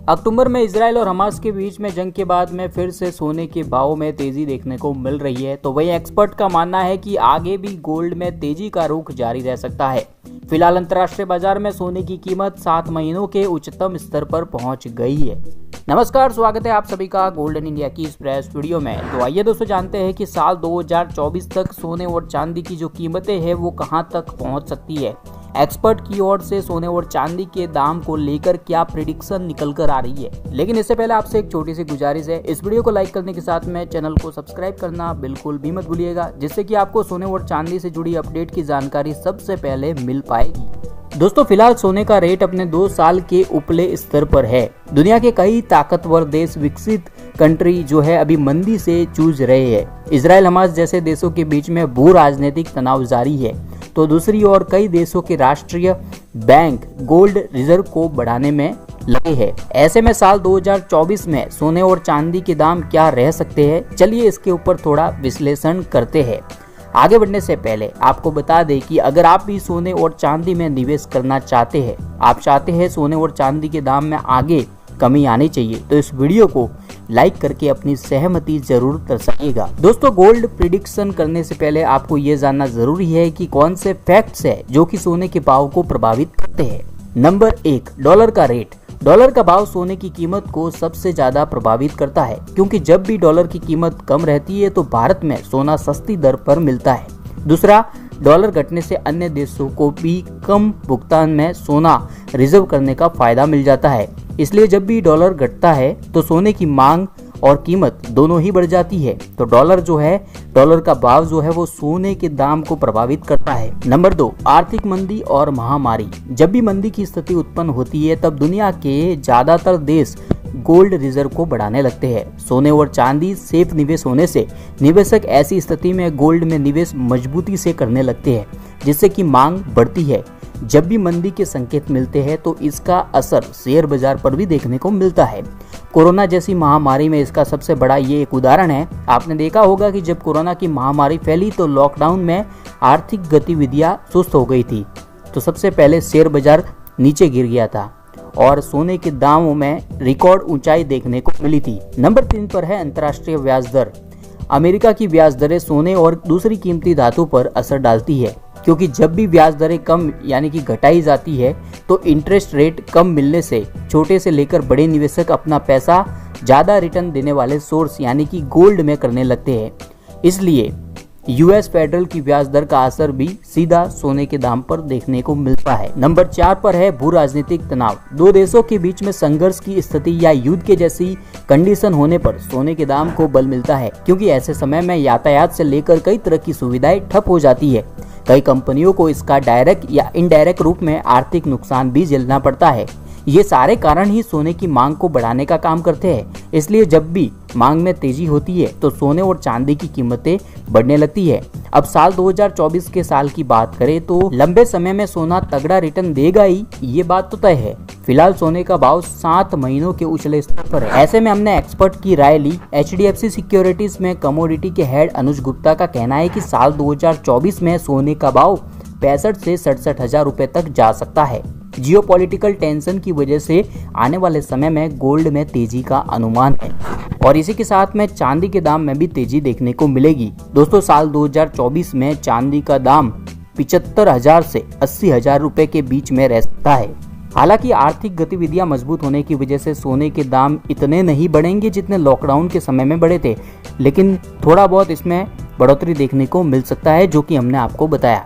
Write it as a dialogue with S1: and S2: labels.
S1: अक्टूबर में इजराइल और हमास के बीच में जंग के बाद में फिर से सोने के भाव में तेजी देखने को मिल रही है। तो वही एक्सपर्ट का मानना है कि आगे भी गोल्ड में तेजी का रुख जारी रह सकता है। फिलहाल अंतर्राष्ट्रीय बाजार में सोने की कीमत 7 महीनों के उच्चतम स्तर पर पहुंच गई है। नमस्कार, स्वागत है आप सभी का गोल्डन इंडिया की इस प्रेस वीडियो में। तो आइए दोस्तों जानते हैं कि साल 2024 तक सोने और चांदी की जो कीमतें हैं वो कहां तक पहुंच सकती है। एक्सपर्ट की ओर से सोने और चांदी के दाम को लेकर क्या प्रेडिक्शन निकल कर आ रही है। लेकिन इससे पहले आपसे एक छोटी सी गुजारिश है, इस वीडियो को लाइक करने के साथ में चैनल को सब्सक्राइब करना बिल्कुल भी मत भूलिएगा, जिससे कि आपको सोने और चांदी से जुड़ी अपडेट की जानकारी सबसे पहले मिल पाएगी। दोस्तों फिलहाल सोने का रेट अपने 2 साल के उपले स्तर पर है। दुनिया के कई ताकतवर देश, विकसित कंट्री जो है अभी मंदी से जूझ रहे हैं। इजराइल हमास जैसे देशों के बीच में भू राजनीतिक तनाव जारी है, तो दूसरी ओर कई देशों के राष्ट्रीय बैंक गोल्ड रिजर्व को बढ़ाने में लगे हैं। ऐसे में साल 2024 में सोने और चांदी के दाम क्या रह सकते हैं, चलिए इसके ऊपर थोड़ा विश्लेषण करते हैं। आगे बढ़ने से पहले आपको बता दें कि अगर आप भी सोने और चांदी में निवेश करना चाहते हैं, आप चाहते हैं सोने और चांदी के दाम में आगे कमी आनी चाहिए, तो इस वीडियो को लाइक करके अपनी सहमति जरूर दर्शाइएगा। दोस्तों गोल्ड प्रिडिक्शन करने से पहले आपको ये जानना जरूरी है कि कौन से फैक्ट्स है जो कि सोने के भाव को प्रभावित करते हैं। नंबर 1, डॉलर का रेट। डॉलर का भाव सोने की कीमत को सबसे ज्यादा प्रभावित करता है, क्योंकि जब भी डॉलर की कीमत कम रहती है तो भारत में सोना सस्ती दर पर मिलता है। दूसरा, डॉलर घटने से अन्य देशों को भी कम भुगतान में सोना रिजर्व करने का फायदा मिल जाता है। इसलिए जब भी डॉलर घटता है तो सोने की मांग और कीमत दोनों ही बढ़ जाती है। तो डॉलर का भाव जो है वो सोने के दाम को प्रभावित करता है। नंबर 2, आर्थिक मंदी और महामारी। जब भी मंदी की स्थिति उत्पन्न होती है तब दुनिया के ज्यादातर देश गोल्ड रिजर्व को बढ़ाने लगते हैं। सोने और चांदी सेफ निवेश होने से निवेशक ऐसी स्थिति में गोल्ड में निवेश मजबूती से करने लगते हैं, जिससे कि मांग बढ़ती है। जब भी मंदी के संकेत मिलते हैं तो इसका असर शेयर बाजार पर भी देखने को मिलता है। कोरोना जैसी महामारी में इसका सबसे बड़ा ये एक उदाहरण है। आपने देखा होगा कि जब कोरोना की महामारी फैली तो लॉकडाउन में आर्थिक गतिविधियां सुस्त हो गई थी, तो सबसे पहले शेयर बाजार नीचे गिर गया था और सोने के दामों में रिकॉर्ड ऊंचाई देखने को मिली थी। नंबर 3 पर है अंतर्राष्ट्रीय ब्याज दर। अमेरिका की ब्याज दरें सोने और दूसरी कीमती धातु पर असर डालती है, क्योंकि जब भी ब्याज दरें कम यानी कि घटाई जाती है तो इंटरेस्ट रेट कम मिलने से छोटे से लेकर बड़े निवेशक अपना पैसा ज्यादा रिटर्न देने वाले सोर्स यानी कि गोल्ड में करने लगते हैं। इसलिए यूएस फेडरल की ब्याज दर का असर भी सीधा सोने के दाम पर देखने को मिलता है। नंबर 4 पर है भू राजनीतिक तनाव। 2 देशों के बीच में संघर्ष की स्थिति या युद्ध के जैसी कंडीशन होने पर सोने के दाम को बल मिलता है, क्योंकि ऐसे समय में यातायात से लेकर कई तरह की सुविधाएं ठप हो जाती है। कई कंपनियों को इसका डायरेक्ट या इनडायरेक्ट रूप में आर्थिक नुकसान भी झेलना पड़ता है। ये सारे कारण ही सोने की मांग को बढ़ाने का काम करते हैं। इसलिए जब भी मांग में तेजी होती है तो सोने और चांदी की कीमतें बढ़ने लगती है। अब साल 2024 के साल की बात करें तो लंबे समय में सोना तगड़ा रिटर्न देगा ही, ये बात तो तय है। फिलहाल सोने का भाव 7 महीनों के उछले स्तर पर है। ऐसे में हमने एक्सपर्ट की राय ली। HDFC सिक्योरिटीज में कमोडिटी के हेड अनुज गुप्ता का कहना है कि साल 2024 में सोने का भाव 65 से 67 हजार रुपए तक जा सकता है। जियोपॉलिटिकल टेंशन की वजह से आने वाले समय में गोल्ड में तेजी का अनुमान है, और इसी के साथ में चांदी के दाम में भी तेजी देखने को मिलेगी। दोस्तों साल 2024 में चांदी का दाम 75,000 से 80,000 रुपए के बीच में रह सकता है। हालांकि आर्थिक गतिविधियां मजबूत होने की वजह से सोने के दाम इतने नहीं बढ़ेंगे जितने लॉकडाउन के समय में बढ़े थे, लेकिन थोड़ा बहुत इसमें बढ़ोतरी देखने को मिल सकता है, जो कि हमने आपको बताया।